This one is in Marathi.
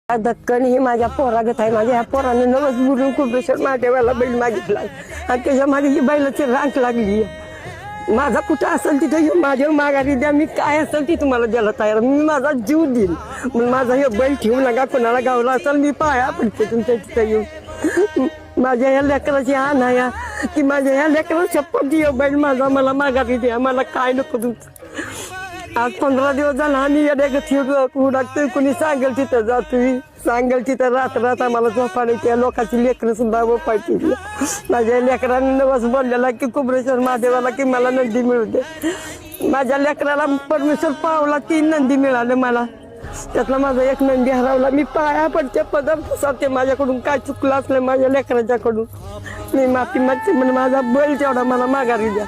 दक्कन ही माझ्या पोरागत आहे. माझ्या ह्या पोराने नवस बुडून कुबेश्वर महादेवाला बैल मागितला आणि त्याच्या मागे ही बैलाची रांक लागली. माझा कुठं असेल तिथं माझ्या माघारी द्या, मी काय असेल ती तुम्हाला द्यायला तयार, मी माझा जीव देईन. मग माझा हे बैल ठेवू नका, कोणाला गावला असेल मी पाया पडते तुमच्या तिथं येऊन. माझ्या ह्या लेकराची हा नाही की माझ्या ह्या लेकराला शपथ दियो बैल माझा मला माघारी द्या, मला काय नको तुमचं. आज 15 दिवस झाला आम्ही येड्या उडाकतोय, कुणी सांगेल तिथं जातोय, सांगेल तिथं रात आम्हाला झोपाने त्या लोकांची लेकरं सुद्धा वपायची. माझ्या लेकरांनी नवस बोललेला की कुबेश्वर महादेवाला की मला नंदी मिळू दे. माझ्या लेकराला परमेश्वर पावला 3 नंदी मिळाले मला, त्यातला माझा एक नंदी हरवला. मी पाया पडते पदार्थ सांगते, माझ्याकडून काय चुकलं असलं माझ्या लेकराच्याकडून मी माफी मागते, म्हणजे माझा बैल तेवढा मला माघारी द्या.